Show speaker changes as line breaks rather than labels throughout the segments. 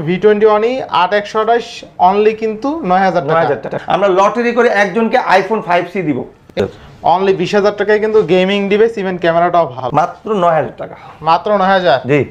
V21 8/128 only কিন্তু 9000 টাকা।
আমরা লটারি করে একজনকে iPhone 5C দিব।
অনলি 20000 টাকায় কিন্তু গেমিং ডিভাইস, ইভেন ক্যামেরাটাও ভালো।
মাত্র 9000 টাকা।
মাত্র 9000।
জি।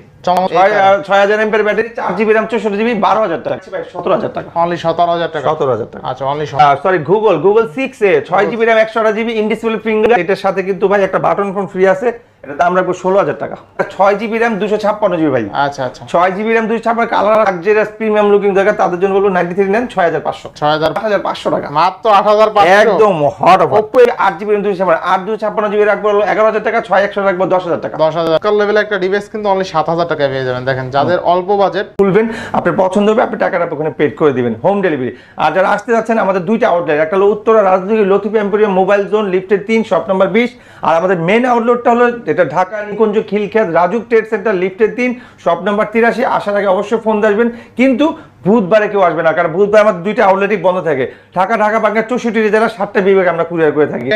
6000
এমপির ব্যাটারি, 4GB RAM 64GB 12000 টাকা। 17000 টাকা।
অনলি 17000 টাকা।
17000 টাকা।
আচ্ছা only
sorry Google 6a 6GB RAM 128GB in display finger. এটার সাথে কিন্তু ভাই একটা বাটন ফোন ফ্রি আছে। এটা দাম রাখবো 16000 টাকা। 6GB RAM 256GB ভাই।
আচ্ছা আচ্ছা।
6GB RAM 256 colour luxurious premium looking দরকার তাদের জন্য বলবো 93 নেন 6500। 8500 টাকা।
মাত্র 8500।
একদম hot offer. Oppo 8GB RAM 256GB রাখবো 11000 টাকা, 6100 রাখবো 10000 টাকা।
10000 টাকা লেভেলে একটা ডিভাইস কিন্তু অনলি 7000 টাকায় পেয়ে যাবেন। দেখেন যাদের অল্প বাজেট
খুলবেন, আপনার পছন্দ হবে, আপনি টাকাটা ওখানে পেড করে দিবেন, হোম ডেলিভারি। আর যারা আসতে যাচ্ছেন আমাদের দুইটা আউটলেট, একটা হলো উত্তরা রাজধানী লতিফ এম্পোরিয়াম মোবাইল জোন লিফটের 3 শপ নাম্বার 20, আর আমাদের মেন আউটলেটটা হলো এটা ঢাকা নিকুঞ্জ খিলক্ষেত রাজুক ট্রেড সেন্টার লিফটের 3 শপ নাম্বার 83। আসার আগে অবশ্যই ফোন আসবেন, কিন্তু বুধবারে কেউ আসবে না, কারণ বুধবার আমাদের দুইটা আউটলেটই বন্ধ থাকে। ঢাকা পাঙ্গা 64 জেলা 7টা বিভাগে আমরা কুরিয়ার করে থাকি।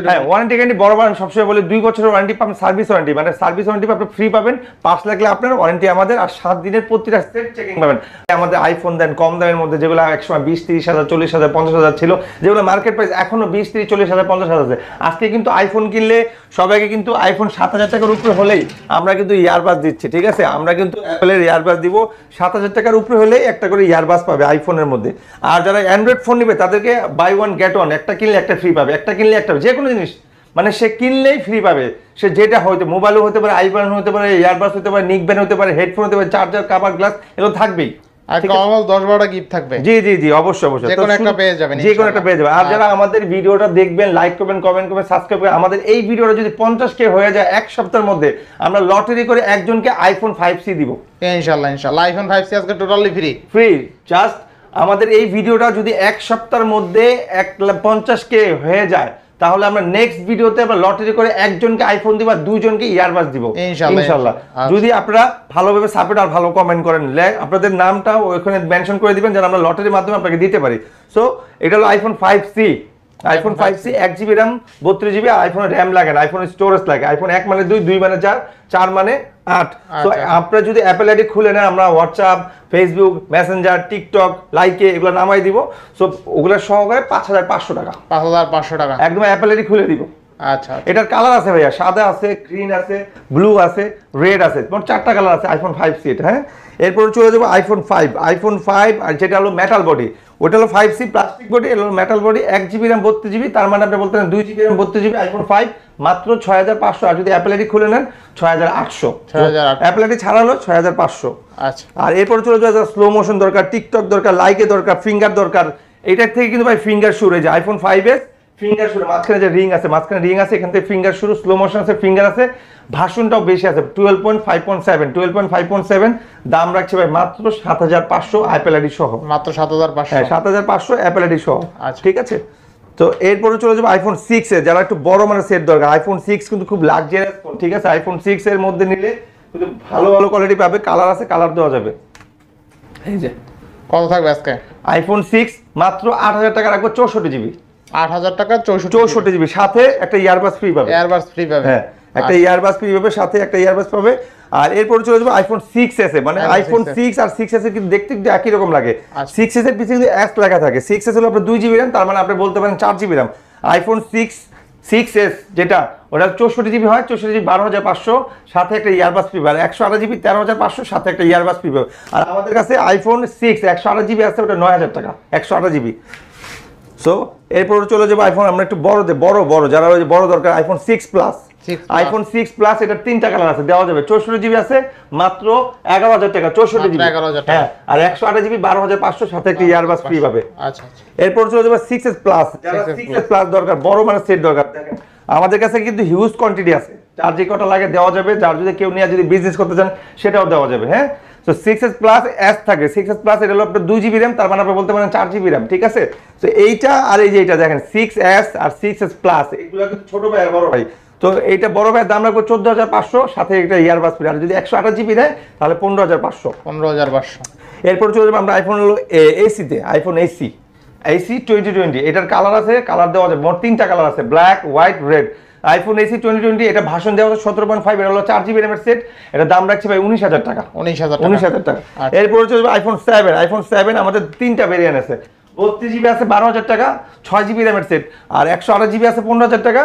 হ্যাঁ, ওয়ারেন্টি গ্যারান্টি বরাবর আমি সবসময় বলি 2 বছরের ওয়ারেন্টি পাবেন, সার্ভিস ওয়ারেন্টি মানে সার্ভিস ওয়ারেন্টি আপনি ফ্রি পাবেন, 5 লাগলে আপনার ওয়ারেন্টি আমাদের, আর 7 দিনের প্রতিটা সেট চেকিং পাবেন। আমাদের আইফোন দেন কম দামের মধ্যে, যেগুলো একসময় 20-30,000 40,000 50,000 ছিল, যেগুলো মার্কেট প্রাইস এখনো 20-30-40,000 50,000 আছে। আজকে কিন্তু আইফোন কিনলে সবাইকে কিন্তু আইফোন 7000 টাকার উপরে হলেই আমরা কিন্তু ইয়ারবাস দিচ্ছি, ঠিক আছে? আমরা কিন্তু অ্যাপেলের ইয়ারবাস দিব 7000 টাকার উপরে হলেই একটা করে ইয়ারবাস পাবে আইফোনের মধ্যে। আর যারা অ্যান্ড্রয়েড ফোন নেবে তাদেরকে বাই ওয়ান গেট ওয়ান, একটা কিনলে একটা ফ্রি পাবে, একটা কিনলে একটা, যে কোনো জিনিস মানে সে কিনলেই ফ্রি পাবে। সে যেটা হয়তো মোবাইলও হতে পারে, আইফোন হতে পারে, ইয়ারবাস হতে পারে, নিকব্যান্ড হতে পারে, হেডফোন হতে পারে, চার্জার, কাভার, গ্লাস, এগুলো থাকবেই।
আর অলমোস্ট 10-12টা গিফট থাকবে।
জি জি জি, অবশ্যই অবশ্যই,
যে কোনো একটা পেয়ে যাবেন,
যে কোনো একটা পেয়ে যাবেন। আর যারা আমাদের ভিডিওটা দেখবেন, লাইক করবেন, কমেন্ট করবেন, সাবস্ক্রাইব করবেন, আমাদের এই ভিডিওটা যদি 50K হয়ে যায় এক সপ্তাহের মধ্যে, আমরা লটারি করে একজনকে আইফোন 5C দিব
ইনশাআল্লাহ। ইনশাআল্লাহ আইফোন 5C আজকে টোটালি ফ্রি।
জাস্ট আমাদের এই ভিডিওটা যদি এক সপ্তাহের মধ্যে 50K হয়ে যায়, তাহলে আমরা নেক্সট ভিডিওতে আমরা লটারি করে একজনকে আইফোন দিব আর দুইজনকে ইয়ারবাস দিব ইনশাআল্লাহ। যদি আপনারা ভালোভাবে সাপোর্ট আর ভালো কমেন্ট করেন, আপনাদের নামটা ওখানে মেনশন করে দিবেন যেন আমরা লটারির মাধ্যমে আপনাকে দিতে পারি। সো এটা হলো iPhone 5C। IPhone 5C 1GB RAM 32GB। আইফোনের র্যাম লাগে না, আইফোনের স্টোরেজ লাগে। আইফোন 1 মানে 2, 2 মানে 4, 4 মানে 8। তো আপনারা যদি অ্যাপেল আইডি খুলে নেন, আমরা হোয়াটসঅ্যাপ, ফেসবুক, মেসেঞ্জার, টিকটক, লাইকে এগুলো নামাই দিব। সো ওগুলো সহকারে 5500 টাকা।
5500 টাকা
একদম অ্যাপেল আইডি খুলে দিব।
আচ্ছা,
এটার কালার আছে ভাইয়া, সাদা আছে, গ্রিন আছে, ব্লু আছে, রেড আছে, মোট 4টা কালার আছে আইফোন 5C এটা। হ্যাঁ, এরপর চলে যাবো আইফোন 5। আর যেটা হলো মেটাল বডি, ওটা হলো 5C প্লাস্টিক বডি, এটা হলো metal body, 1GB RAM 32GB, তার মানে আপনি বলতে পারেন 2GB RAM 32GB আইফোন 5 মাত্র 6500। আর যদি অ্যাপেল আইডি খুলে নেন 6800। অ্যাপেল আইডি ছাড়া হলো 6500।
আচ্ছা,
আর এরপর চলে যাওয়া স্লো মোশন দরকার, টিকটক দরকার, লাইকে দরকার, ফিঙ্গার দরকার, এইটার থেকে কিন্তু ভাই ফিঙ্গার শুরু হয়ে যায়। আইফোন 5S ফিঙ্গার শুরু, মাঝখানে যে রিং আছে, এখান থেকে ফিঙ্গার শুরু, স্লো মোশন আছে, ফিঙ্গার আছে, ভার্সনটাও বেশি আছে 12.5.7 দাম রাখছে ভাই মাত্র 7500 অ্যাপেল আইডি সহ।
মাত্র 7500।
হ্যাঁ, 7500 অ্যাপেল আইডি সহ।
আচ্ছা,
ঠিক আছে। তো এরপরে চলে যাবো আইফোন 6 এ, যারা একটু বড় মানে সেট দরকার। আইফোন 6 কিন্তু খুব লাক্সারিয়াস ফোন, ঠিক আছে? আইফোন 6 এর মধ্যে নিলে কিন্তু ভালো ভালো কোয়ালিটি পাবে, কালার আছে, কালার দেওয়া যাবে। এই যে
কত থাকবে আজকে?
আইফোন 6 মাত্র 8000 টাকা রাখবো, 64GB।
8000 টাকা
64GB, সাথে একটা ইয়ারবাস ফ্রি পাবে। হ্যাঁ, একটা ইয়ারবাস ফ্রি পাবে, সাথে একটা ইয়ারবাস পাবে। আর এরপর চলে যাবো আইফোন 6s এ, মানে আইফোন 6 আর 6s এর কিন্তু দেখতে একটু একই রকম লাগে। 6s এর পিছনে কিন্তু S লেখা থাকে। 6s হলো আপনার 2GB RAM, তার মানে আপনি বলতে পারেন 4GB RAM। আইফোন 6s যেটা, ওটা 64GB হয়, 64GB 12500, সাথে একটা ইয়ারবাস ফ্রি পাবে। 128GB 13500, সাথে একটা ইয়ারবাস ফ্রি পাবে। আর আমাদের কাছে আইফোন 6 128GB আছে, ওটা 9000 টাকা 128GB। সো এরপর চলে যাবো আইফোন, আমরা একটু বড় যারা ওই বড় দরকার, আইফোন 6 প্লাস। আইফোন 6 প্লাস এটা 3টা কালার আছে, দেওয়া যাবে। 64GB আছে মাত্র 11000 টাকা, 64GB। হ্যাঁ, আর 128GB 12500, সাথে একটা ইয়ারবাস ফ্রি পাবে।
আচ্ছা,
এরপর চলে যাবে 6s প্লাস, যারা 6s প্লাস দরকার, বড় মানে সেট দরকার, দেখেন আমাদের কাছে কিন্তু হিউজ কোয়ান্টিটি আছে, যার যে কটা লাগে দেওয়া যাবে। যার যদি কেউ নিয়ে যদি বিজনেস করতে চান সেটাও দেওয়া যাবে। হ্যাঁ, তো 6s প্লাস S থাকে। 6s প্লাস এটা হলো আপনার 2GB RAM, তার মানে আপনি বলতে পারেন 4GB RAM, ঠিক আছে? তো এইটা আর এই যে এইটা দেখেন 6s আর 6s প্লাস, এগুলো কিন্তু ছোট ভাই আর বড় ভাই। তো এইটা বড় ভাইয়ের দাম রাখবো 14500, সাথে একটা ইয়ারবাস ফ্রি। আর যদি 128GB দেয় তাহলে 15500। এরপর চলে যাবো আমরা আইফোন হলো AC-তে, আইফোন AC 2020। এটার কালার আছে, কালার দেওয়া যাবে। মোট 3টা কালার আছে, black, white, red. IPhone AC 2020 এটা ভাষণ দেওয়া হচ্ছে 17.5, এটা হলো 4GB র্যামের সেট, এটা দাম রাখছি ভাই 19,000 টাকা। 19,000 টাকা। এরপরে চলবে আইফোন 7 আমাদের 3টা ভেরিয়েন্ট আছে, 32GB আছে 12,000 টাকা, 6GB র্যামের সেট, আর 128GB আছে 15,000 টাকা,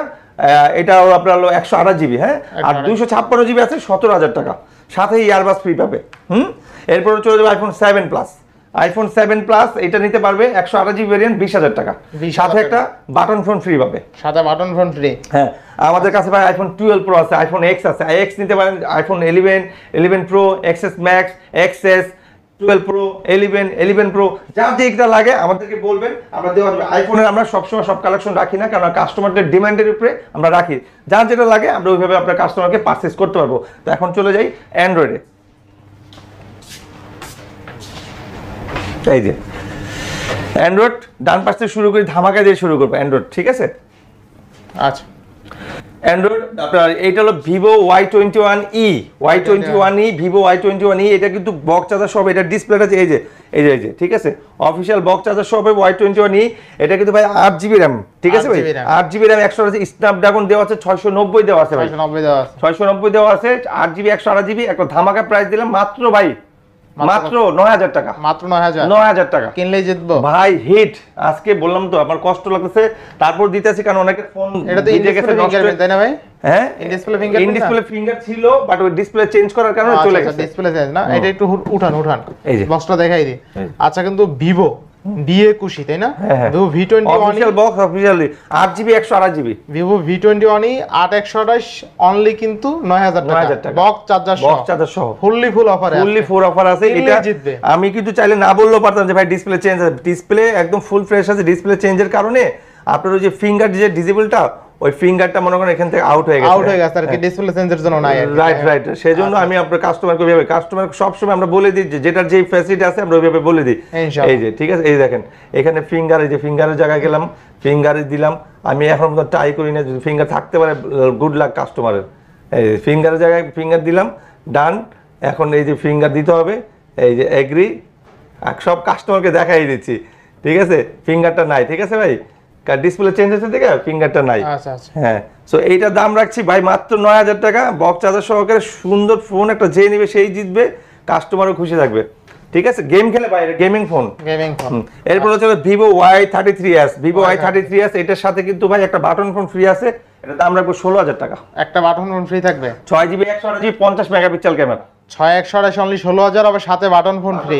এটাও আপনার হলো 128GB, হ্যাঁ, আর 256GB আছে 17,000 টাকা, সাথে ইয়ারবাস ফ্রি পাবে। এরপরে চলে যাবে আইফোন 7 প্লাস, আইফোন 7 প্লাস এটা নিতে পারবে 128GB ভেরিয়েন্ট 20,000 টাকা, সাথে একটা বাটন ফোন ফ্রি পাবে,
সাথে বাটন ফোন ফ্রি।
হ্যাঁ, আমাদের কাছে ভাই আইফোন 12 প্রো আছে, আইফোন এক্স আছে, এক্স নিতে পারেন, iPhone 11 pro, XS max, XS 12 pro, 11 pro, যার যেটা লাগে আমাদেরকে বলবেন, আমরা দেওয়া যাবে। আইফোনের আমরা সবসময় সব কালেকশন রাখি না, কারণ কাস্টমারদের ডিমান্ডের উপরে আমরা রাখি, যার যেটা লাগে আমরা ওইভাবে আপনার কাস্টমারকে পারচেজ করতে পারবো। তো এখন চলে যাই অ্যান্ড্রয়েডে। এই যে অ্যান্ড্রয়েড ডান পাশ থেকে শুরু করি, ধামাকা দিয়ে শুরু করবো অ্যান্ড্রয়েড, ঠিক আছে?
আচ্ছা,
অ্যান্ড্রয়েড আপনার এইটা হলো ভিভো Y21e, ভিভো Y21e, এটা কিন্তু বক্স চার্জার সব, এটা ডিসপ্লেটা এই যে ঠিক আছে, অফিসিয়াল বক্স চার্জার সব Y21e, এটা কিন্তু ভাই 8GB র্যাম, ঠিক আছে ভাই, 8GB র্যাম, 128 স্ন্যাপড্রাগন দেওয়া আছে, 690 দেওয়া আছে ভাই, 690 দেওয়া আছে, 8GB 128GB, একটা ধামাকা প্রাইস দিলাম মাত্র ভাই, মাত্র 9,000 টাকা, মাত্র 9,000 টাকা
কিনলেই জিতবো
ভাই। হিট আজকে বললাম তো, আমার কষ্ট লাগতেছে, তারপর দিতেছি, কারণ অনেকের ফোন
এটা তো ভিজে গেছে, তাই না ভাই?
হ্যাঁ,
ইন ডিসপ্লে
ফিঙ্গার ছিল, বাট ওই ডিসপ্লে চেঞ্জ করার কারণে চলে গেছে।
ডিসপ্লে চেঞ্জ না, এটা একটু উঠান, এই যে বক্সটা দেখাই দিই। আচ্ছা, কিন্তু ভিভো V21, তাই না? Vivo V21
official box, officially 8GB 128GB,
Vivo V21 8128 only, কিন্তু 9,000 টাকা বক্স চার্জার সহ ফুল অফার আছে।
এটা আমি কিন্তু চাইলে না বললেও পারতাম যে ভাই ডিসপ্লে চেঞ্জ, ডিসপ্লে একদম ফুল ফ্রেশ আছে, ডিসপ্লে চেঞ্জের কারণে আপনার ওই যে ফিঙ্গার যে ডিসেবলটা, ওই ফিঙ্গারটা মনে করেন এখান থেকে আউট হয়ে গেছে আর কি, ডিসপ্লে চেঞ্জের জন্য নাই। রাইট, সেজন্য আমি আপনার কাস্টমারকে ওইভাবে, কাস্টমার সবসময় আমরা বলে দিই যেটার যেই ফ্যাসিলিটি আছে আমরা ওইভাবে বলে দিই। এই যে ঠিক আছে, এই দেখেন এখানে ফিঙ্গার, এই যে ফিঙ্গারের জায়গায় গেলাম, ফিঙ্গারে দিলাম, আমি এখন ট্রাই করি না, যদি ফিঙ্গার থাকতে পারে গুড লাক কাস্টমারের। এই ফিঙ্গারের জায়গায় ফিঙ্গার দিলাম, ডান। এখন এই যে ফিঙ্গার দিতে হবে, এই যে এগ্রি, সব কাস্টমারকে দেখাই দিচ্ছি, ঠিক আছে? ফিঙ্গারটা নাই, ঠিক আছে ভাই, ডিসপ্লে চেঞ্জ হচ্ছে দেখে ফিঙ্গারটা নাই। হ্যাঁ, সো এইটার দাম রাখছি ভাই মাত্র 9,000 টাকা, বক্স চার্জার সহকারে সুন্দর ফোন একটা, যে নিবে সেই জিতবে, কাস্টমারও খুশি থাকবে, ঠিক আছে? গেম খেলে ভাই, গেমিং ফোন। এরপর হচ্ছে ভিভো Y33s, এটার সাথে কিন্তু ভাই একটা বাটন ফোন ফ্রি আছে, এটা দাম রাখবো 16,000 টাকা,
একটা বাটন ফোন ফ্রি থাকবে,
6GB 128GB 50 megapixel camera,
6128 only 16,000, আবার সাথে বাটন ফোন ফ্রি,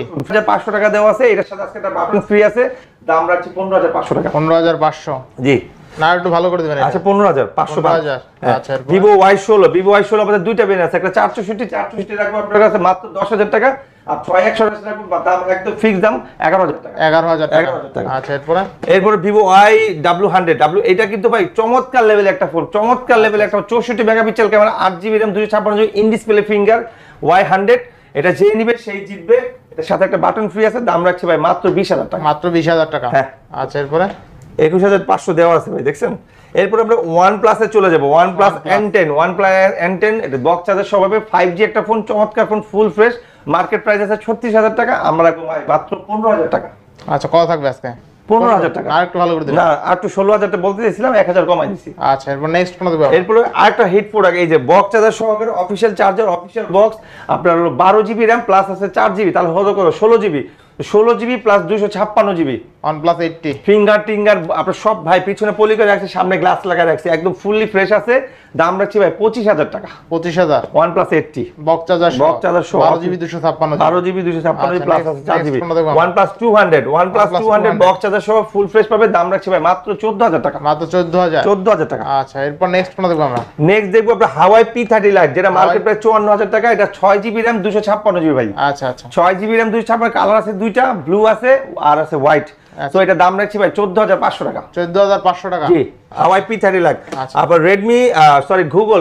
500 টাকা দেওয়া আছে, এটার সাথে আজকে একটা বাটন ফ্রি আছে, দাম রাখছি 15,500 টাকা।
15,500,
জি
না একটু ভালো করে দিবেন।
আচ্ছা, 15,500।
আচ্ছা,
ভিভো Y16 আমাদের দুইটা বেন আছে, একটা 464 রাখবো আপনার কাছে মাত্র 10,000 টাকা, আর 6128 রাখবো, দাম একদম ফিক্স দাম 11,000 টাকা, 11,000 টাকা। আচ্ছা,
এরপর
ভিভো Y100, এটা কিন্তু ভাই চমৎকার লেভেল একটা ফোন, চমৎকার লেভেল একটা, 64 megapixel camera, 8GB RAM, 256GB in display finger, Y100, এটা যে নিবে সেই জিতবে, এর সাথে একটা বাটন ফ্রি আছে, দাম রাখছি ভাই মাত্র 20,000 টাকা,
মাত্র 20,000 টাকা।
হ্যাঁ,
আচ্ছা, এরপরে
21,500 দেওয়া আছে ভাই, দেখছেন? এরপর আমরা OnePlus এ চলে যাব, OnePlus N10, এটা বক্স চার্জার সহ হবে, 5G একটা ফোন, চমৎকার phone, full fresh, market price আছে 36,000 টাকা, আমরা রাখবো মাত্র 15,000 টাকা।
আচ্ছা, কত থাকবে আজকে?
15,000 টাকা।
আর একটু ভালো করে দিন।
না, আর একটু 16,000 টাকা বলতে দিয়েছিলাম, 1,000 কমাই দিছি।
আচ্ছা, এরপর নেক্সট কোন দেব?
এরপর আরেকটা হিট প্রোডাক্ট, এই যে বক্স চার্জার সহকারে অফিশিয়াল চার্জার, অফিশিয়াল বক্স, আপনার হলো 12GB র্যাম প্লাস আছে 4GB, তাহলে হলো কত? 16GB plus 256GB,
OnePlus 80
finger টিঙ্গার আপনার সব ভাই, পিছনে পলি করে রাখছে, সামনে গ্লাস লাগা রাখছে, একদম ফুললি ফ্রেশ আছে, দাম রাখছি ভাই 25,000 টাকা,
25,000,
OnePlus 80
বক্স চার্জার সহ
12GB 256GB প্লাস আছে 4GB, OnePlus 200 বক্স চার্জার সহ ফুল ফ্রেশ পাবে, দাম রাখছি ভাই মাত্র 14,000 টাকা,
মাত্র 14,000
টাকা।
আচ্ছা, এরপর নেক্সট কোন দেখব আমরা?
নেক্সট দেখবো আমরা হাওয়াই P30 লাইট, যেটা মার্কেট প্রাইস 54,000 টাকা, এটা 6GB র্যাম 256GB ভাই।
আচ্ছা,
6GB র্যাম 256, কালার আছে দুইটা, ব্লু আছে আর আছে হোয়াইট, তো এটা দাম রাখছি ভাই 14,500 টাকা,
14,500 টাকা।
জি, হাওয়াই P30 লাইট। আবার Redmi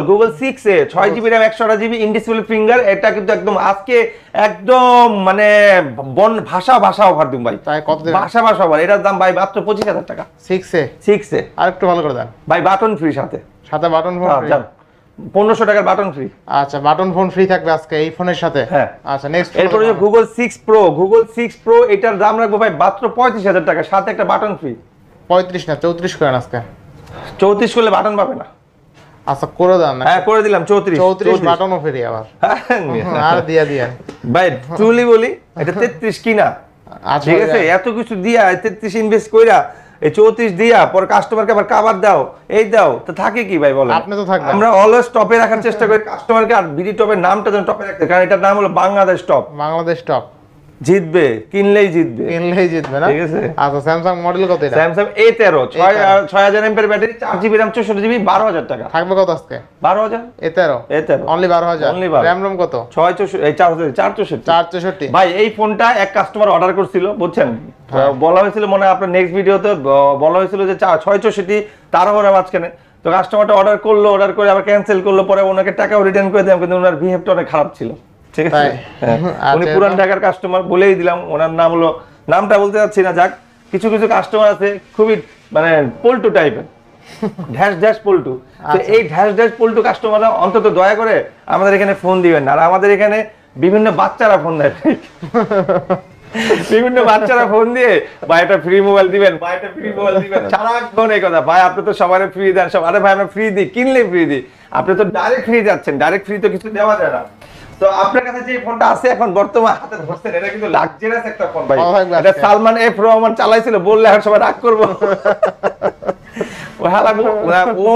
Google 6a 6GB RAM 128GB in display finger, এটা কিন্তু একদম আজকে একদম মানে ভাষা অফার দিন ভাই,
তাই কত দিন?
ভাষা অফার, এটার দাম ভাই মাত্র 25,000 টাকা। 6a
আর একটু ভালো করে দেন
ভাই, বাটন ফ্রি, সাথে
বাটন ফোন ফ্রি,
1500 টাকার বাটন ফ্রি।
আচ্ছা, বাটন ফোন ফ্রি থাকবে আজকে এই ফোনের সাথে।
হ্যাঁ,
আচ্ছা, নেক্সট
এরপর গুগল 6 প্রো, এটার দাম রাখবো ভাই মাত্র 35,000 টাকা, সাথে একটা বাটন ফ্রি।
35 না 34 করেন আজকে,
34 করলে বাটন পাবে না।
আচ্ছা করে দাও না।
হ্যাঁ করে দিলাম 34
বাটনও ফ্রি আবার আর দিয়া
ভাই ট্রুলি বলি এটা 33 কিনা, ঠিক আছে এত কিছু দিয়া 33 ইনভেস্ট কইরা এই 34 দিয়া পর কাস্টমারকে আবার কভার দাও এই দাও তো থাকে কি ভাই বলেন?
আপনি তো থাকবেন।
আমরা অলওয়েজ টপে রাখার চেষ্টা করি কাস্টমারকে, আর বিডি টপের নামটা যেন টপে রাখতে, কারণ এটার নাম হলো বাংলাদেশ টপ।
বাংলাদেশ টপ
জিতবে, কিনলেই জিতবে
না,
ঠিক আছে।
আচ্ছা স্যামসাং মডেল কত এটা?
Samsung A13 6000 mAh battery 4GB RAM 64GB 12000 টাকা।
থাকবে কত আজকে?
12000
A13 অনলি 12000 RAM ROM কত? 464
ভাই এই ফোনটা এক কাস্টমার অর্ডার করছিল বুঝছেন, বলা হয়েছিল মনে হয় আপনার নেক্সট ভিডিওতে বলা হয়েছিল যে 664 তারও RAM মাঝখানে, তো কাস্টমারটা অর্ডার করে আবার ক্যান্সেল করলো, পরে ওনাকে টাকাও রিটার্ন করে দিলাম, কিন্তু ওনার বিহেভটা অনেক খারাপ ছিল, ঠিক আছে। উনি পুরান ঢাকার কাস্টমার বলেই দিলাম, ওনার নাম হলো, নামটা বলতে যাচ্ছি না, যাক কিছু কাস্টমার আছে খুবই মানে পল্টু টাইপের, ঢ্যাশ পল্টু, তো এই ঢ্যাশ পল্টু কাস্টমাররা অন্তত দয়া করে আমাদের এখানে ফোন দিবেন না। আর আমাদের এখানে বিভিন্ন বাচ্চারা ফোন দেয়, বিভিন্ন বাচ্চারা ফোন দিয়ে ভাই একটা ফ্রি মোবাইল দিবেন, ভাই একটা ফ্রি মোবাইল দিবেন, সারাক্ষণ এই কথা, ভাই আপনি তো সবাই ফ্রি দেন সব, আরে ভাই আমরা ফ্রি দিই, কিনলে ফ্রি দিই, আপনি তো ডাইরেক্ট ফ্রি যাচ্ছেন, ডাইরেক্ট ফ্রি তো কিছু দেওয়া যায় না। তো আপনার কাছে যে ফোনটা আছে এখন বর্তমান হাতে ধরছেন, এটা কিন্তু লাক্সারিয়াস একটা ফোন ভাই, এটা সালমান এফ রহমান চালাইছিল, বললে এখন সবাই রাগ করবো।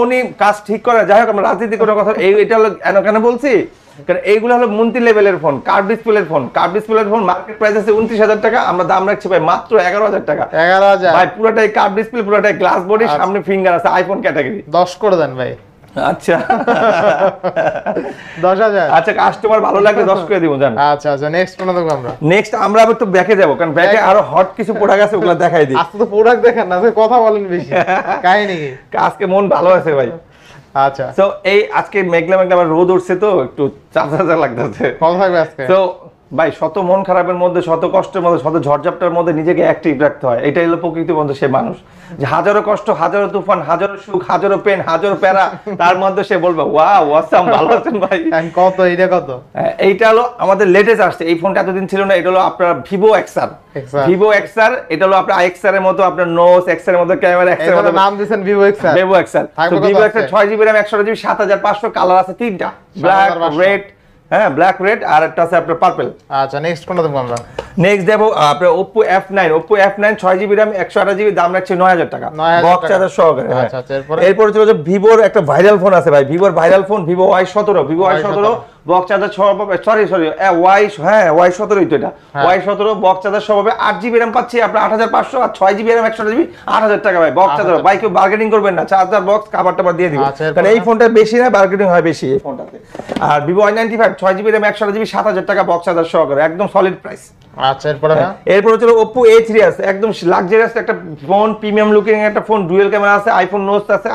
উনি কাজ ঠিক করে, যাই হোক আমরা রাজনীতি কোনো কথা, এটা হলো কেন বলছি, কারণ এইগুলো হলো মন্ত্রী লেভেলের ফোন, কার্ভ ডিসপ্লের ফোন, মার্কেট প্রাইস আছে 29,000 টাকা, আমরা দাম রাখছি ভাই মাত্র 11,000 টাকা।
11,000
ভাই পুরোটাই কার্ভ ডিসপ্লে, পুরোটাই গ্লাস বডি, সামনে ফিঙ্গার আছে, আইফোন ক্যাটাগরি।
10 করে দেন ভাই।
আচ্ছা
10,000।
আচ্ছা কাস্টমার ভালো লাগলে 10 করে দিব জান।
আচ্ছা নেক্সট কোন দেখব আমরা?
নেক্সট আমরা আবার তো ব্যাকে যাব, কারণ ব্যাকে আরো হট কিছু প্রোডাক্ট আছে, ওগুলা দেখাই দিই।
আজকে তো প্রোডাক্ট দেখেন না, কথা বলেন বেশি, কাহিনী কি?
আজকে মন ভালো আছে ভাই।
আচ্ছা
সো এই আজকে মেঘলা আবার রোদ উঠছে তো একটু চাচা লাগতেছে।
কত থাকবে আজকে?
তো ভাই শত মন খারাপের মধ্যে, শত কষ্টের মধ্যে, শত ঝড়ঝাপটার মধ্যে নিজেকে অ্যাক্টিভ রাখতে হয়, এটাই হলো প্রকৃতি বন্ধু সে মানুষ, যে হাজারো কষ্ট, হাজারো তুফান, হাজারো সুখ, হাজারো পেন, হাজারো প্যারা, তার মধ্যে সে বলবে ওয়াও অসাম, ভালো আছেন ভাই।
কত এটা কত?
এইটা হলো আমাদের লেটেস্ট আসছে, এই ফোনটা এতদিন ছিল না, এটা হলো আপনার ভিভো এক্সআর, এটা হলো আপনার এক্সআর এর মতো, আপনার নোজ এক্সআর এর মতো, ক্যামেরা এক্সআর এর মতো নাম
দিবেন ভিভো এক্সআর।
তো Vivo XR 6GB RAM 128GB 7500, colour আছে 3টা, ব্ল্যাক, রেড, হ্যাঁ ব্ল্যাক রেড, আর একটা আছে আপনার পার্পল।
আচ্ছা নেক্সট কোনটা দেখব আমরা?
নেক্সট দেব আপনার Oppo F9 6GB RAM 128GB, দাম রাখছি 9,000 টাকা, বক্স চার্জার সহকারে। আচ্ছা এরপর চলে যে ভিভোর একটা ভাইরাল ফোন আছে ভাই, ভিভোর viral phone Vivo Y17 box charger সহ পাবে, Y17 তো এটা, Y17 বক্স চার্জার সহ পাবে, 8GB RAM পাচ্ছি আপনার 8,500, আর 6GB RAM 128GB 8,000 টাকা ভাই বক্স চার্জার। ভাই কেউ বার্গেনিং করবেন না, চার্জার বক্স কভার টাবার দিয়ে দিব, কারণ এই ফোনটা বেশি না, বার্গেনিং হয় বেশি এই ফোনটাতে। আর Vivo Y95 6GB RAM 128GB 7,000 টাকা বক্স চার্জার সহকারে, একদম সলিড প্রাইস।
আচ্ছা এরপর
চলো Oppo A3 আছে, একদম লাক্সারিয়াস একটা ফোন, প্রিমিয়াম লুকিং একটা ফোন, ডুয়াল ক্যামেরা আছে,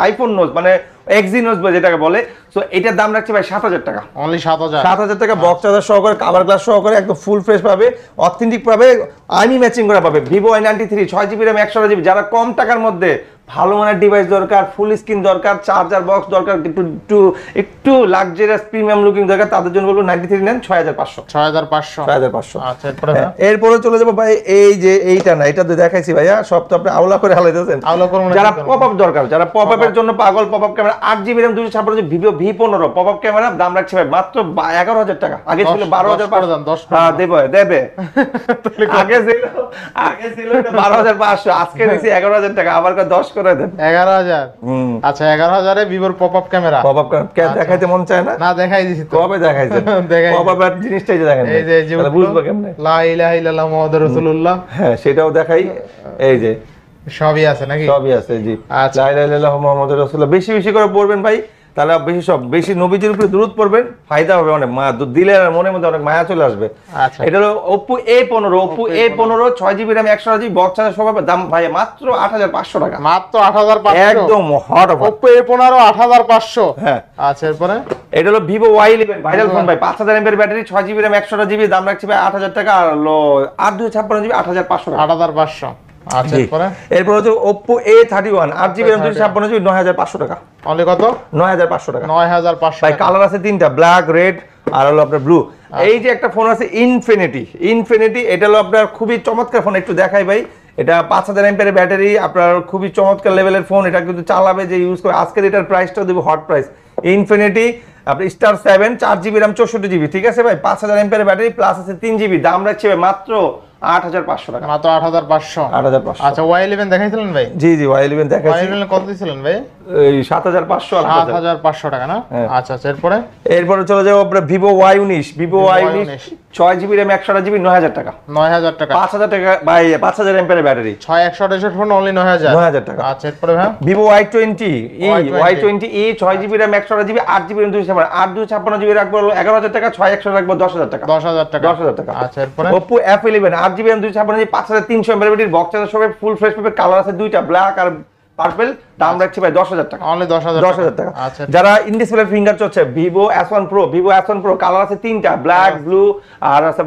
আইফোন নোজ মানে এক্সিনোস যেটাকে বলে। সো এটার দাম রাখছি ভাই 7,000 টাকা, অনলি 7,000 টাকা বক্স চার্জার সহকারে, কভার গ্লাস সহকারে, একদম ফুল ফ্রেশ পাবে, অথেন্টিক পাবে, আর্মি ম্যাচিং করা পাবে। Vivo Y93 6GB RAM 128GB, যারা কম টাকার মধ্যে ভালো মানের ডিভাইস দরকার, ফুল স্ক্রিন দরকার, চার্জার বক্স দরকার, একটু লাক্সারিয়াস প্রিমিয়াম লুকিং দরকার, তাদের জন্য বলবো 93 নেন 6,500। আচ্ছা এরপরে চলে যাবো ভাই, এই যে এইটা না, এটা তো দেখাইছি ভাইয়া, সব তো আপনি আওলা করে হালাইতেছেন। যারা পপআপ দরকার, যারা পপআপের জন্য পাগল, popup camera 8GB RAM 256 Vivo V15 popup camera, দাম রাখছি ভাই মাত্র 11,000 টাকা, আগে ছিল 12,500। হ্যাঁ দেবে আগে ছিল 12,500, আজকে দিছি 11,000 টাকা, আবার 10 করে দেন
11,000। আচ্ছা 11,000 এ ভিভোর পপআপ ক্যামেরা
দেখাইতে মন চায় না?
না দেখাই দিছি তো,
কবে দেখাইছেন? পপআপ এর জিনিসটাই দেখেন,
এই যে বুঝবা কেমনে, লা ইলাহা ইল্লাল্লাহ মুহাম্মাদুর রাসূলুল্লাহ,
হ্যাঁ সেটাও দেখাই, এই যে
সবই আছে নাকি?
সবই আছে জি। লা ইলাহা ইল্লাল্লাহ মুহাম্মাদুর রাসূলুল্লাহ বেশি করে পড়বেন ভাই, তাহলে বেশি নবীজির উপরে দুরূদ পড়বেন, ফায়দা হবে অনেক, দিলে মনের মধ্যে অনেক মায়া চলে আসবে।
আচ্ছা
এটা হলো Oppo A15 6GB RAM 128GB box charger সহ পাবে, দাম ভাই মাত্র 8,500 টাকা,
মাত্র 8,500,
একদম হট অফার।
Oppo A15 8,500। হ্যাঁ আচ্ছা এরপরে
এটা হলো Vivo Y11 ভাইরাল ফোন ভাই, 5,000 mAh battery, 6GB RAM 128GB, দাম রাখছি ভাই 8,000 টাকা, আর হলো 8,256GB 8,500।
আচ্ছা
এরপর হচ্ছে Oppo A31 8GB RAM 256GB 9,500 টাকা,
অনলি কত?
9,500 টাকা,
9,500
ভাই। কালার আছে 3টা, ব্ল্যাক, রেড, আর হলো আপনার ব্লু। এই যে একটা ফোন আছে ইনফিনিটি, এটা হলো আপনার খুবই চমৎকার ফোন, একটু দেখাই ভাই। এটা 5000 এমপিআর ব্যাটারি, আপনার খুবই চমৎকার লেভেলের ফোন। এটা কিন্তু চালাবে যে ইউজ করে, আজকের এটার প্রাইসটা দেবো হট প্রাইস ইনফিনিটি আপনি স্টার 7 4GB RAM 64GB, ঠিক আছে ভাই? 5000 এমপিআর ব্যাটারি প্লাস আছে 3GB, দাম রাখছে ভাই মাত্র 8500 টাকা।
মাত্র 8500।
8500।
আচ্ছা Y11 দেখাইছিলেন ভাই?
জি জি Y11 দেখাইছি।
Y11 কত দিছিলেন ভাই?
এই 7500 আর
7500 টাকা না? আচ্ছা আচ্ছা,
এরপরে চলে যাবো আমরা Vivo Y19। Vivo Y19 6GB RAM 128GB 9000 টাকা।
9000 টাকা।
5000 টাকা ভাই, 5000 এমপিআর ব্যাটারি
6128 এর ফোন অনলি 9000 টাকা। আচ্ছা এরপরে ভাই
Vivo Y20 Y20e 6GB RAM 128GB 8GB RAM 256, 8256GB রাখবো 11000 টাকা, 6100 রাখবো 10000 টাকা।
10000 টাকা।
10000 টাকা।
আচ্ছা এরপরে
Oppo F11 8GB RAM 256GB 5300 mAh battery, box charger সহ ফুল ফ্রেশ পেপার, কালার আছে দুইটা, ব্ল্যাক আর পার্পল, দাম রাখছি ভাই 10000 টাকা।
অনলি 10000 টাকা।
আচ্ছা, যারা ইন ডিসপ্লে ফিঙ্গার চলছে Vivo S1 Pro কালার আছে তিনটা, ব্ল্যাক, ব্লু আর আছে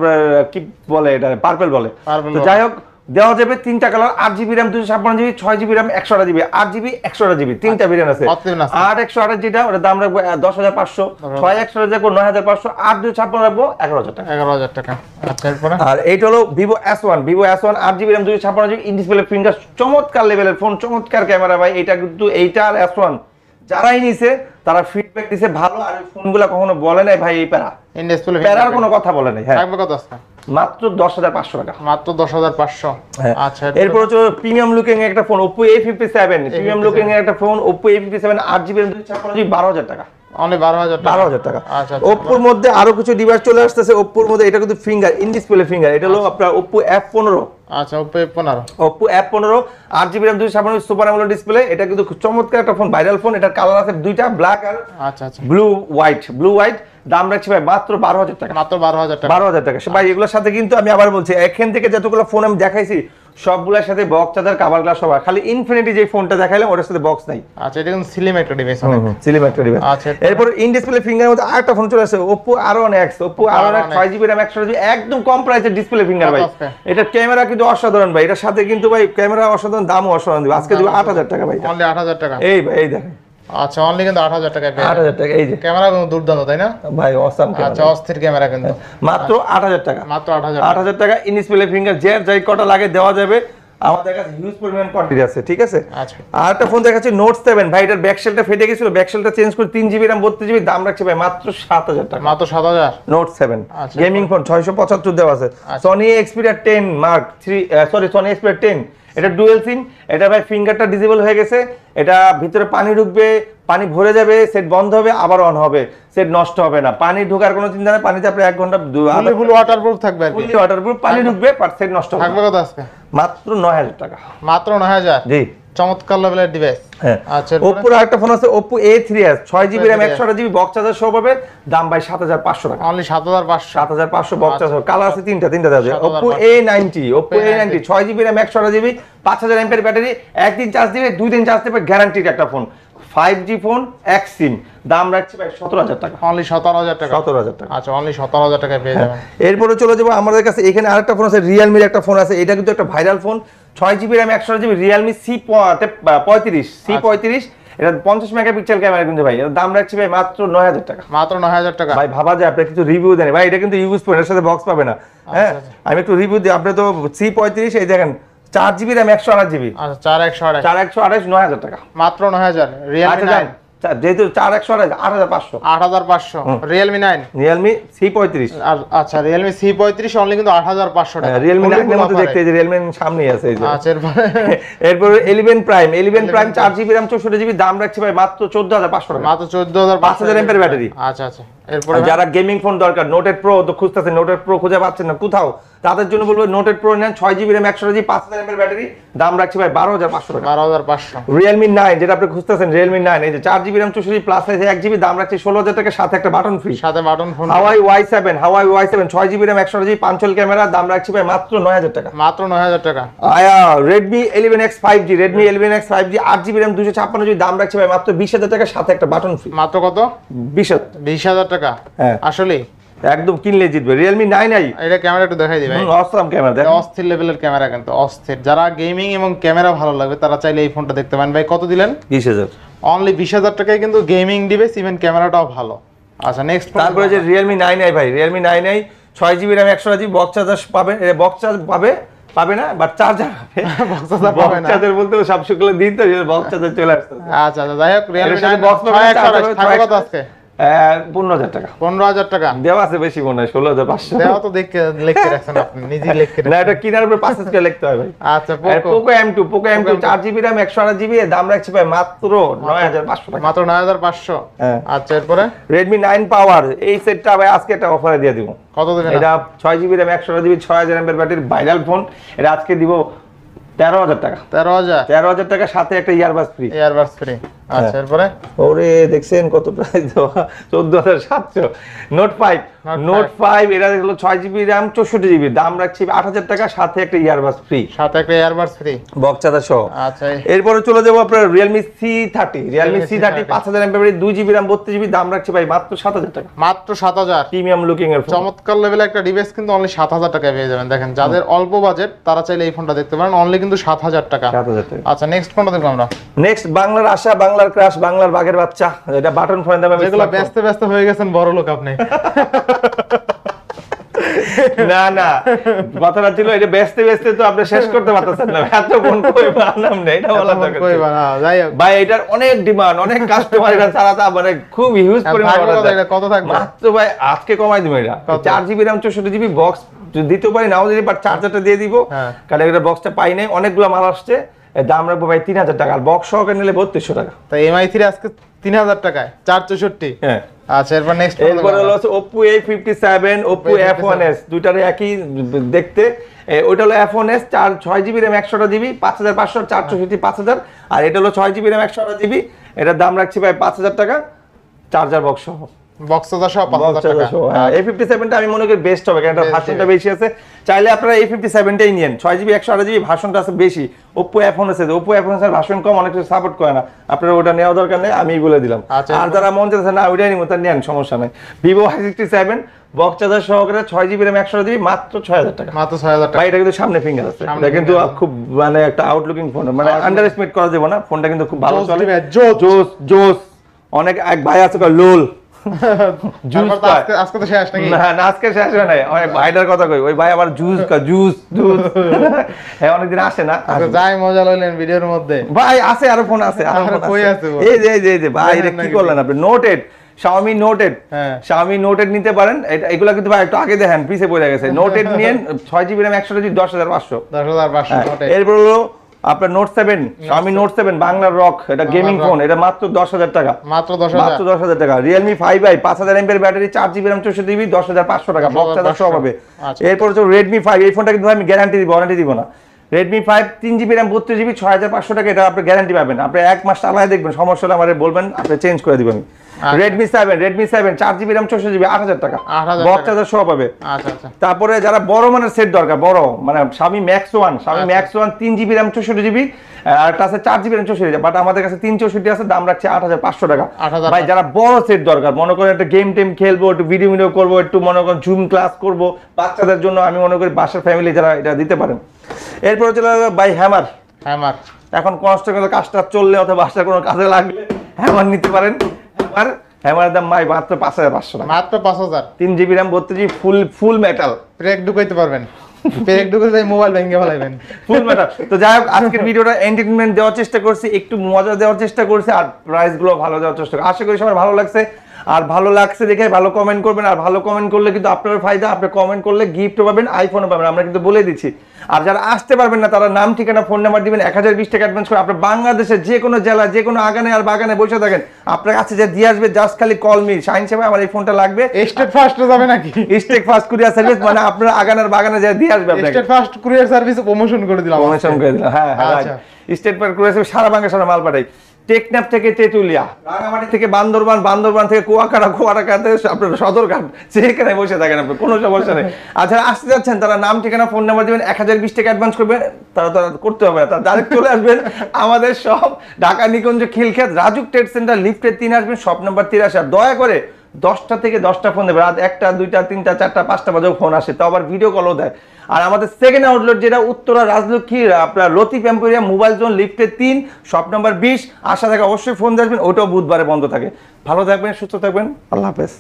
কি বলে এটা পার্পল বলে। তো যাই হোক দেওয়া যাবে তিনটা colour, 8GB RAM 256GB, 6GB RAM 128GB, 8GB 128GB, তিনটা ভেরিয়েন্ট আছে। 8 128 যেটা ওটার দাম রাখবো 10500, 6 128 রাখবো 9500, 8 256 রাখবো 11000 টাকা।
11000 টাকা। আচ্ছা এরপরে
আর এইটা হলো Vivo S1 8GB RAM 256GB in display finger, চমৎকার লেভেলের ফোন, চমৎকার ক্যামেরা ভাই। এটা কিন্তু এইটা আর S1 যারাই নিছে তারা ফিডব্যাক দিছে ভালো, আর ফোনগুলো কখনো বলে নাই ভাই এই প্যারা
ইন ডিসপ্লে
প্যারার কোনো কথা বলে নাই। হ্যাঁ
থাকবে কত আজকে?
মাত্র 10500 টাকা।
মাত্র 10500। আচ্ছা
এরপর হচ্ছে প্রিমিয়াম লুকিং এর একটা phone Oppo A57, premium looking এর একটা phone Oppo A57 8GB RAM 256GB 12000 টাকা।
অনলি 12000 টাকা।
আচ্ছা Oppo এর মধ্যে আরো কিছু ডিভাইস চলে আসতেছে Oppo এর মধ্যে, এটা কিন্তু ফিঙ্গার ইন ডিসপ্লে ফিঙ্গার। এটা হলো আপনার Oppo F15।
আচ্ছা Oppo
F15 8GB RAM 256GB super AMOLED display. এটা কিন্তু খুব চমৎকার একটা ফোন, ভাইরাল ফোন। এটার কালার আছে দুইটা, ব্ল্যাক আর
আচ্ছা ব্লু
হোয়াইট। দাম রাখছি ভাই মাত্র 12000 টাকা।
মাত্র 12000 টাকা।
12000 টাকা ভাই। এগুলোর সাথে কিন্তু আমি আবার বলছি, এখান থেকে যতগুলো ফোন আমি দেখাইছি সবগুলোর সাথে বক্স চার্জার, কভার গ্লাস সব, খালি ইনফিনিটি যে ফোনটা দেখাইলাম ওটার সাথে বক্স নাই।
আচ্ছা এটা কিন্তু স্লিম একটা ডিভাইস।
স্লিম একটা ডিভাইস।
আচ্ছা
এরপর ইন ডিসপ্লে ফিঙ্গারের মধ্যে আরেকটা ফোন চলে আসছে Oppo R1 X 6GB RAM 128GB, একদম কম প্রাইসের ডিসপ্লে ফিঙ্গার ভাই। এটা ক্যামেরা কিন্তু অসাধারণ ভাই, এটার সাথে কিন্তু ভাই ক্যামেরা অসাধারণ, দামও অসাধারণ দিব। আজকে দিব 8000 টাকা ভাই।
অনলি 8000 টাকা।
এই ভাই এই দেখেন।
আচ্ছা অনলি কিন্তু 8000 টাকা।
8000 টাকা। এই যে
ক্যামেরা কিন্তু দুর্দান্ত তাই না
ভাই? Awesome camera.
আচ্ছা অস্থির ক্যামেরা কিন্তু।
মাত্র 8000 টাকা।
মাত্র
8000 টাকা ইন ডিসপ্লে ফিঙ্গার, যাই কটা লাগে দেওয়া যাবে। আমাদের কাছে হিউজ পরিমাণ কোয়ান্টিটি আছে, ঠিক আছে?
আচ্ছা
আর একটা ফোন দেখাচ্ছি Note 7 ভাই। এটার ব্যাকশেলটা ফেটে গেছিল, ব্যাকশেলটা চেঞ্জ করে 3GB RAM 32GB, দাম রাখছে ভাই মাত্র 7000 টাকা।
মাত্র 7000।
Note 7 গেমিং ফোন 675 দেওয়া আছে। Sony Xperia 10 Mark 3 Sony Xperia 10, এটা ডুয়াল সিম। এটা ভাই ফিঙ্গারটা ডিসেবল হয়ে গেছে, এটা ভিতরে পানি ঢুকবে, পানি ভরে যাবে, সেট বন্ধ হবে, আবার অন হবে, সেট নষ্ট হবে না। পানি ঢোকার কোনো চিন্তা নেই, পানিতে আপনি 1 ঘন্টা
ফুল ওয়াটারপ্রুফ থাকবে আর কি।
ফুল ওয়াটারপ্রুফ, পানি ঢুকবে বাট সেট নষ্ট হবে।
থাকবে কত আজকে?
মাত্র 9000 টাকা।
মাত্র 9000।
জি
চমৎকার লেভেলের ডিভাইস।
হ্যাঁ
আচ্ছা
Oppo এর একটা ফোন আছে Oppo A3s 6GB RAM 128GB, box charger সহ পাবে, দাম ভাই 7500 টাকা।
অনলি 7500।
7500 বক্স চার্জার, কালার আছে তিনটা দেওয়া যায়। Oppo A90 6GB RAM 128GB 5000 mAh battery, একদিন চার্জ দিবে 2 দিন চার্জ দেবে, গ্যারান্টিড একটা ফোন। 5G ফোন, এক সিম, দাম রাখছি ভাই 17000 টাকা।
অনলি 17000 টাকা।
17000 টাকা।
আচ্ছা অনলি 17000 টাকায় পেয়ে যাবেন।
এরপরে চলে যাবো আমাদের কাছে, এখানে আরেকটা ফোন আছে Realme এর একটা ফোন আছে। এটা কিন্তু একটা viral phone 6GB RAM 128GB Realme C35। এটা 50 মেগাপিক্সেল ক্যামেরা কিন্তু ভাই। এর দাম রাখছি ভাই মাত্র 9000 টাকা।
মাত্র 9000 টাকা।
ভাই ভাবা যায় আপনি কিছু রিভিউ দেন ভাই, এটা কিন্তু ইউজ ফোন, এর সাথে বক্স পাবে না। হ্যাঁ আমি একটু রিভিউ দিই। আপনি তো C35, এই দেখেন 4GB RAM 128GB।
আচ্ছা 4128।
4128 9000 টাকা।
মাত্র 9000। Realme 9
যেহেতু 4128 8500।
8500। Realme 9
Realme C35।
আচ্ছা Realme C35 অনলি কিন্তু 8500 টাকা।
Realme 9 এর মতো দেখতে, যে Realme সামনেই আছে এই যে।
আচ্ছা
এরপর 11 Prime 4GB RAM 64GB, দাম রাখছি ভাই মাত্র 14500 টাকা।
মাত্র 14500।
5000 mAh ব্যাটারি।
আচ্ছা এরপর
যারা গেমিং ফোন দরকার, নোটেড প্রো তো খুঁজতেছেন, নোটেড প্রো খুঁজে পাচ্ছেন না কোথাও, তাদের জন্য বলবো নোটেড প্রো নেন। 6GB RAM 128GB 5000 mAh battery, দাম রাখছি ভাই 12500 টাকা।
12500।
Realme 9 যেটা আপনি খুঁজতেছেন, Realme 9 এই যে 4GB RAM 64GB প্লাস আছে 1GB, দাম রাখছি 16000 টাকা, সাথে একটা বাটন ফ্রি।
সাথে button phone.
Huawei Y7 6GB RAM 128GB পাঞ্চল camera, দাম রাখছি ভাই মাত্র 9000 টাকা।
মাত্র 9000 টাকা।
Redmi 11X 5G 8GB RAM 256GB, দাম রাখছি ভাই মাত্র 20000 টাকা, সাথে একটা বাটন ফ্রি।
মাত্র কত? 20000 টাকা।
হ্যাঁ
আসলে
একদম কিনলে জিতবে। Realme 9i
এটা ক্যামেরা একটু দেখাই দিই ভাই।
অসাম ক্যামেরা, দেখেন
অস্থির লেভেলের ক্যামেরা কিন্তু অস্থির। যারা গেমিং এবং ক্যামেরা ভালো লাগবে তারা চাইলে এই ফোনটা দেখতে পারেন। ভাই কত দিলেন?
20000।
অনলি 20000 টাকায় কিন্তু গেমিং ডিভাইস, ইভেন ক্যামেরাটাও ভালো। আচ্ছা নেক্সট
তারপরে যে Realme 9i ভাই, Realme 9i 6GB RAM 128GB box charger পাবে, বক্স চার্জ পাবে পাবে না, বাট চার্জার পাবে না। চার্জার বলতে সব শুকলে দিন তো বক্স চার্জার চলে আসছে।
আচ্ছা আচ্ছা, যাই হোক Realme
বক্স
থাকবে কত আজকে?
15,000 টাকা।
15,000 টাকা
দেওয়া আছে, বেশি মনে হয় 16,500
দেওয়া তো দেখে লিখে রাখছেন আপনি, নিজেই লিখে
না, এটা কিনার উপর 5 করে লিখতে হয় ভাই।
আচ্ছা,
Poco M2 4GB RAM 128GB দাম রাখছি ভাই মাত্র 9,500 টাকা।
মাত্র 9,500। আচ্ছা, এরপরে
Redmi 9 Power এই সেটটা ভাই আজকে একটা অফারে দিয়ে দিব।
কত দিবেন?
এটা 6GB RAM 128GB 6000 mAh battery viral phone. এটা আজকে দিব 13,000 টাকা। 13,000 টাকা সাথে একটা ইয়ারবাস ফ্রি।
আচ্ছা, এরপরে
ওরে দেখছেন কত প্রাইস দেওয়া, 14,700। নোট 5 এটা হলো 6GB RAM 64GB দাম রাখছি 8,000 টাকা সাথে একটা ইয়ারবাস ফ্রি। বক্স চার্জার সহ।
আচ্ছা,
এরপরে চলে যাব আপনার Realme C30 5000 mAh 2GB RAM 32GB দাম রাখছি ভাই মাত্র 7,000 টাকা।
মাত্র 7,000।
প্রিমিয়াম লুকিং এর ফোন,
চমৎকার লেভেলের একটা ডিভাইস কিন্তু অনলি 7,000 টাকায় পেয়ে যাবেন। দেখেন, যাদের অল্প বাজেট তারা চাইলে এই ফোনটা দেখতে পারেন, অনলি কিন্তু 7,000 টাকা। আচ্ছা, নেক্সট কোনটা দেখব আমরা?
নেক্সট বাংলার আশা, বাংলার ক্রাশ, বাংলার বাঘের বাচ্চা, এটা বাটন ফোনের দামে
যেগুলো ব্যস্ত হয়ে গেছেন বড় লোক আপনি।
না কথাটা ছিল এটা ব্যস্ত তো আপনি শেষ করতে পারতেছেন না, এত ফোন কই বানাম না, এটা বলা দরকার।
যাই হোক
ভাই এটার অনেক ডিমান্ড, অনেক কাস্টমার এটা ছাড়া তা মানে খুব হিউজ পরিমাণ অর্ডার।
এটা কত থাকবে?
মাত্র ভাই আজকে কমাই দিব এটা 4GB RAM 64GB বক্স দিতে পারি, নাও দিতে পারি, চার্জারটা দিয়ে দিব, কারণ এটা বক্সটা পাই নাই, অনেকগুলো মাল আসছে, দাম রাখবো ভাই 3,000 টাকা, আর বক্স সহকারে নিলে 3200 টাকা।
তাই MI3 আজকে 3,000 টাকায় 464।
হ্যাঁ।
আচ্ছা, এরপর নেক্সট
এরপর হলো Oppo A57, Oppo F1s, দুইটার একই দেখতে। ওইটা হলো F1s 6GB RAM 128GB 5,500, 464 5,000, আর এটা হলো 6GB RAM 128GB, এটার দাম রাখছি ভাই 5,000 টাকা চার্জার বক্স সহ।
বক্স চার্জার সহ 5,000 টাকা।
A57টা আমি মনে করি বেস্ট হবে, কারণ এটা ভার্সনটা বেশি আছে, চাইলে আপনারা A57টাই নিয়েন, 6GB 128GB ভার্সনটা আছে বেশি। Oppo F1s এর ভার্সন কম, অনেক কিছু সাপোর্ট করে না, আপনারা ওটা নেওয়া দরকার নেই, আমি বলে দিলাম। আর যারা মন চাইছে না ওইটাই নিব, তার নেন, সমস্যা নাই। Vivo Y67 বক্স চার্জার সহকারে 6GB RAM 128GB মাত্র 6,000 টাকা।
মাত্র 6,000 টাকা।
ভাই এটা কিন্তু সামনে ফিঙ্গার আছে, এটা কিন্তু খুব মানে একটা আউটলুকিং ফোন, মানে আন্ডার এস্টিমেট করা যাবে না, ফোনটা কিন্তু খুব ভালো চলে। জোস অনেক এক ভাই আছে লোল
আজকে তো শেষ নাকি?
না আজকে শেষ হয় নাই, অনেক ভাইটার কথা কই, ওই ভাই আবার জুস হ্যাঁ অনেকদিন আসে না।
যাই মজা লইলেন ভিডিওর মধ্যে।
ভাই আছে আরো ফোন আছে,
কই আছে?
এই যে ভাই এটা কি করলেন আপনি? Xiaomi Note 8 নিতে পারেন, এগুলা কিন্তু ভাই একটু আগে দেখেন পিছে পড়ে গেছে। Note 8 নিয়েন 6GB RAM 128GB 10,500। এরপর হলো আপনার Xiaomi Note 7 বাংলার রক, এটা গেমিং ফোন, এটা মাত্র 10,000 টাকা।
মাত্র 10,000 টাকা।
Realme 5i 5,000 mAh battery 4GB RAM 64GB 10,500 টাকা, বক্স চার্জার সহ পাবে। এরপর হচ্ছে Redmi 5, এই ফোনটা কিন্তু আমি গ্যারান্টি দিব না। Redmi 5 3GB RAM 32GB 6,500 টাকা, এটা আপনি গ্যারান্টি পাবেন, আপনি এক মাস চালায় দেখবেন, সমস্যা হলে আমারে বলবেন, আপনি চেঞ্জ করে দিবেন। Redmi 7 4GB RAM 64GB 8,000 টাকা, বক্স চার্জার সহ পাবে। তারপরে যারা বড় মানের সেট দরকার, বড় মানে Xiaomi Max 1 3GB RAM 64GB, আর একটা আছে 4GB RAM 64GB, বাট আমাদের কাছে 364 আছে, দাম রাখছে 8,500 টাকা। ভাই যারা বড় সেট দরকার, মনে করেন একটা গেম খেলবো, একটু ভিডিও করবো, একটু মনে করেন জুম ক্লাস করবো, বাচ্চাদের জন্য আমি মনে করি বাসার ফ্যামিলি যারা এটা দিতে পারেন। এরপর চলে ভাই হ্যামার, এখন কনস্ট্রাকশন কাজটা চললে অথবা বাসার কোনো কাজে লাগলে হ্যামার নিতে পারেন। হ্যামারের দাম ভাই মাত্র 5,500 টাকা।
মাত্র 5,000।
3GB RAM 32GB ফুল মেটাল,
ব্রেক ঢুকাইতে পারবেন, মোবাইল ভেঙে ফেলাইবেন,
ফুল মেটাল। তো যাই হোক, আজকের ভিডিওটা এন্টারটেইনমেন্ট দেওয়ার চেষ্টা করছি, একটু মজা দেওয়ার চেষ্টা করছি, আর প্রাইস গুলো ভালো দেওয়ার চেষ্টা করছি। আশা করি সবার ভালো লাগছে, আর ভালো লাগছে দেখে ভালো কমেন্ট করবেন, আর ভালো কমেন্ট করলে কিন্তু আপনার ফায়দা, আপনি কমেন্ট করলে গিফটও পাবেন, আইফোনও পাবেন, আমরা কিন্তু বলে দিচ্ছি। আর যারা আসতে পারবেন না তারা নাম ঠিকানা ফোন নাম্বার দিবেন, 1020 টাকা অ্যাডভান্স করে আপনি বাংলাদেশের যে কোনো জেলা, যে কোনো আগানে আর বাগানে বসে থাকেন, আপনার কাছে যে দিয়ে আসবে, জাস্ট খালি কল মি, শাইন সাহেব আমার এই ফোনটা লাগবে।
স্টেট ফার্স্ট যাবে নাকি?
স্টেট ফার্স্ট কুরিয়ার সার্ভিস, মানে আপনার আগানের বাগানে যে দিয়ে আসবে, আপনাকে
state first courier service promotion করে দিলাম। হ্যাঁ
স্টেট ফার্স্ট কুরিয়ার সার্ভিস সারা বাংলাদেশে মাল পাঠাই। টেকনাফ থেকে তেতুলিয়া, রাঙামাটি থেকে বান্দরবান থেকে কুয়াকাটা আপনার সদরঘাট, যেখানে বসে থাকেন আপনি, কোনো সমস্যা নেই। আর যারা আসতে যাচ্ছেন তারা নাম ঠিকানা ফোন নাম্বার দিবেন, 1020 টাকা অ্যাডভান্স করবেন, তারা করতে হবে না, তারা ডাইরেক্ট চলে আসবেন আমাদের সব ঢাকা নিকুঞ্জ খিলক্ষেত রাজুক ট্রেড সেন্টার লিফটের 3 আসবেন, শপ নাম্বার 83। আর দয়া করে 10টা থেকে 10টা ফোন দেবে, রাত 1টা 2টা 3টা 4টা 5টা বাজেও ফোন আসে, তো আবার ভিডিও কলও দেয়। আর আমাদের সেকেন্ড আউটলেট যেটা উত্তরা রাজলক্ষ্মী আপনার লতিফ এম্পোরিয়াম মোবাইল জোন লিফটের 3 শপ নাম্বার 20, আশা থাকে অবশ্যই ফোন আসবেন, ওটাও বুধবারে বন্ধ থাকে। ভালো থাকবেন, সুস্থ থাকবেন, আল্লাহ হাফেজ।